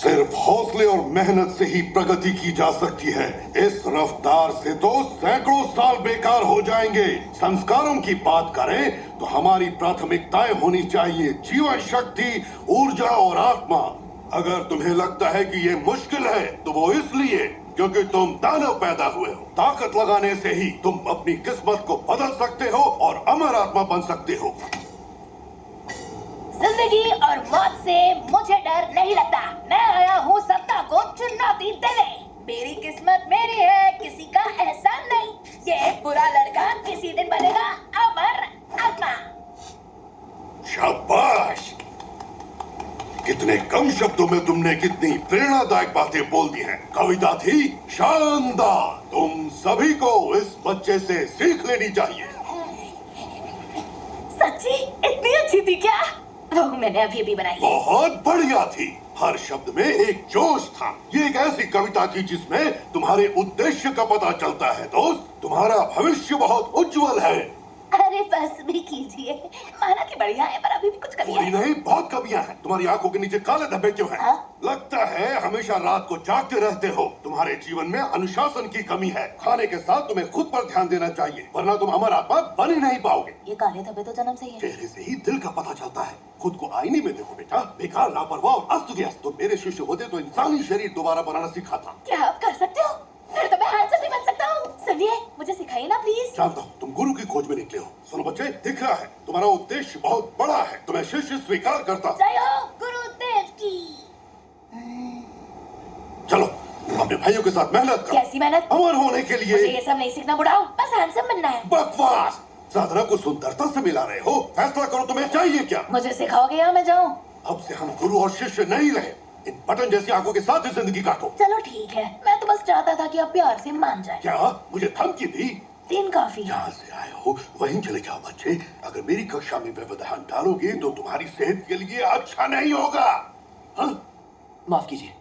सिर्फ हौसले और मेहनत से ही प्रगति की जा सकती है। इस रफ्तार से तो सैकड़ों साल बेकार हो जाएंगे। संस्कारों की बात करें तो हमारी प्राथमिकताएं होनी चाहिए जीवन शक्ति, ऊर्जा और आत्मा। अगर तुम्हें लगता है कि ये मुश्किल है तो वो इसलिए क्योंकि तुम दानव पैदा हुए हो। ताकत लगाने से ही तुम अपनी किस्मत को बदल सकते हो और अमर आत्मा बन सकते हो। जिंदगी और मौत से मुझे डर नहीं लगता। मैं आया हूँ सत्ता को चुनौती देने। मेरी किस्मत मेरी है, किसी का एहसान नहीं। ये बुरा लड़का किसी दिन बनेगा अमर आत्मा। शाबाश! कितने कम शब्दों में तुमने कितनी प्रेरणादायक बातें बोल दी हैं। कविता थी शानदार। तुम सभी को इस बच्चे से सीख लेनी चाहिए। सच्ची इतनी अच्छी थी क्या? वो मैंने अभी अभी बनाई। बहुत बढ़िया थी। हर शब्द में एक जोश था। ये एक ऐसी कविता थी जिसमें तुम्हारे उद्देश्य का पता चलता है। दोस्त, तुम्हारा भविष्य बहुत उज्जवल है। अरे बस भी कीजिए। माना कि बढ़िया है पर अभी भी कुछ कमियां थोड़ी हैं। नहीं, बहुत कमियां हैं। तुम्हारी आंखों के नीचे काले धब्बे क्यों हैं? हाँ? लगता है हमेशा रात को जागते रहते हो। तुम्हारे जीवन में अनुशासन की कमी है। खाने के साथ तुम्हें खुद पर ध्यान देना चाहिए, वरना तुम अमर आत्मा बन ही नहीं पाओगे। ये काले धब्बे तो जन्म से ही है। चेहरे से ही दिल का पता चलता है। खुद को आईने में देखो बेटा। बेकार, लापरवाह और अस्त व्यस्त। तो मेरे शिष्य होते तो इंसानी शरीर दोबारा बनाना सिखाता। क्या आप कर सकते हो? फिर तो मैं हैंडसम भी बन सकता हूँ। सुनिए, मुझे सिखाइए ना प्लीज। जानता हूँ तुम गुरु की खोज में निकले हो। सुनो बच्चे, दिख रहा है तुम्हारा उद्देश्य बहुत बड़ा है। तुम्हें शिष्य स्वीकार करता हूँ। जय हो गुरुदेव की। चलो अपने भाइयों के साथ मेहनत करो। कैसी मेहनत? अमर होने के मुझे लिए। ये सब नहीं सीखना बुढ़ाओ, बस हैंडसम बनना है। बकवास! साधना को सुंदरता से मिला रहे हो। फैसला करो, तुम्हें चाहिए क्या? मुझे सिखाओगे या मैं जाऊँ? अब से हम गुरु और शिष्य नहीं रहे। इन बटन जैसी आंखों के साथ ही जिंदगी काटो। चलो ठीक है, मैं तो बस चाहता था कि आप प्यार से मान जाए। क्या मुझे धमकी दी? दिन काफी। जहाँ से आए हो वहीं चले जाओ बच्चे। अगर मेरी कक्षा में व्यवधान डालोगे तो तुम्हारी सेहत के लिए अच्छा नहीं होगा। हाँ? माफ कीजिए।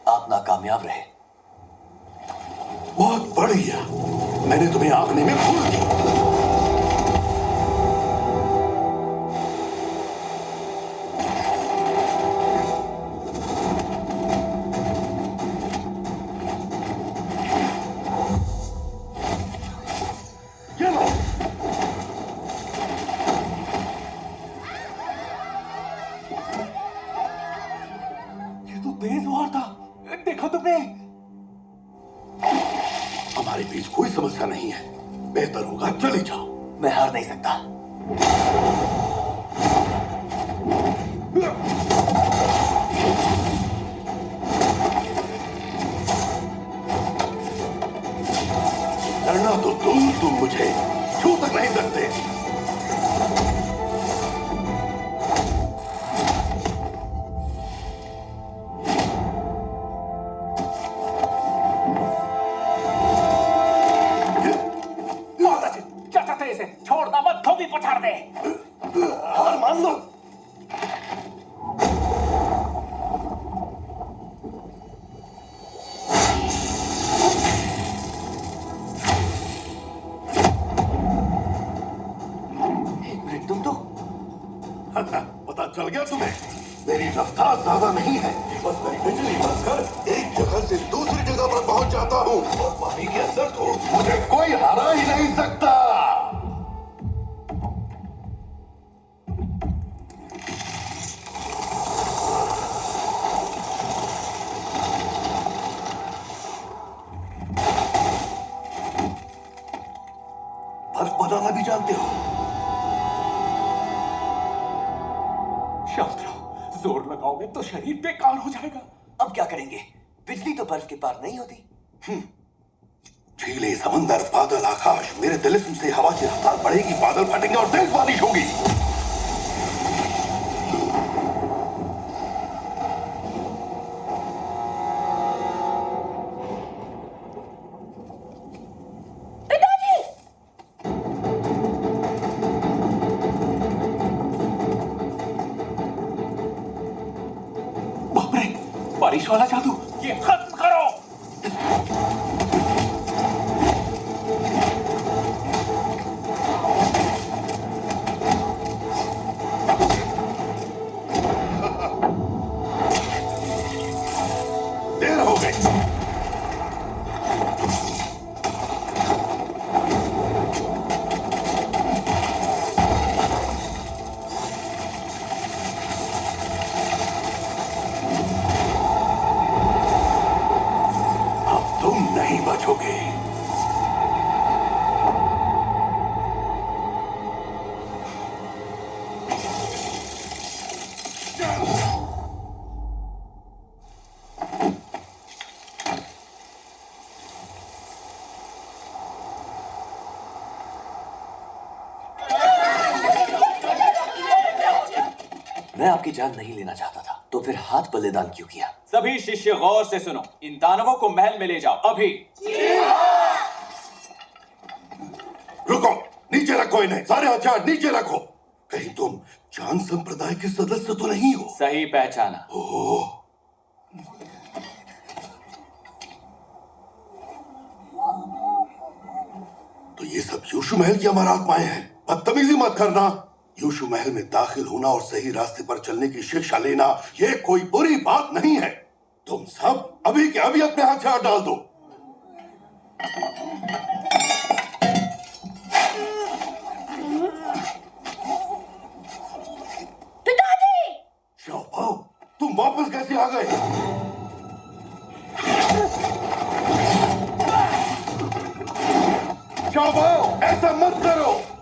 आप नाकामयाब रहे। बहुत बढ़िया। मैंने तुम्हें आंकने में भूल की। ये लो। ये तो तेज वार था। देखा तुमने? हमारे बीच कोई समस्या नहीं है। बेहतर होगा चले जाओ। मैं हार नहीं सकता। लड़ना तो दूर, तुम मुझे छू तक नहीं सकते। क्या चाहते हैं इसे? छोड़ना मत, धोबी पछाड़ दे। हार मान लो। एक मिनट, तुम तो पता चल गया तुम्हें? मेरी रफ्तार ज्यादा नहीं है। बस मेरी बिजली बनकर एक जगह से दूसरी जगह पर पहुंच जाता हूँ और पानी के अंदर तो मुझे कोई हरा ही नहीं सकता। बर्फ बनाना भी जानते हो? शास्त्रा, जोर लगाओगे तो शरीर बेकार हो जाएगा। अब क्या करेंगे? बिजली तो बर्फ के पार नहीं होती। बर्फीले समंदर, बादल, आकाश, मेरे तिलिस्म से हवा की रफ्तार बढ़ेगी, बादल फटेंगे और तेज बारिश होगी। पिताजी! बाप रे, बारिश वाला जादू, ये खत्म करो। देर हो गई। अब तुम नहीं बचोगे। मैं आपकी जान नहीं लेना चाहता था, तो फिर हाथ बलिदान क्यों किया? सभी शिष्य गौर से सुनो, इन दानवों को महल में ले जाओ अभी। रुको, नीचे रखो इन्हें, सारे हथियार नीचे रखो। कहीं तुम चांद संप्रदाय के सदस्य तो नहीं हो? सही पहचाना। ओह, तो ये सब यूशु महल की अमर आत्माएं हैं। बदतमीजी मत करना। यूशु महल में दाखिल होना और सही रास्ते पर चलने की शिक्षा लेना, ये कोई बुरी बात नहीं है। तुम सब अभी के अभी अपने हथियार डाल दो। पिताजी! शाओपाओ, तुम वापस कैसे आ गए? शाओपाओ, ऐसा मत करो।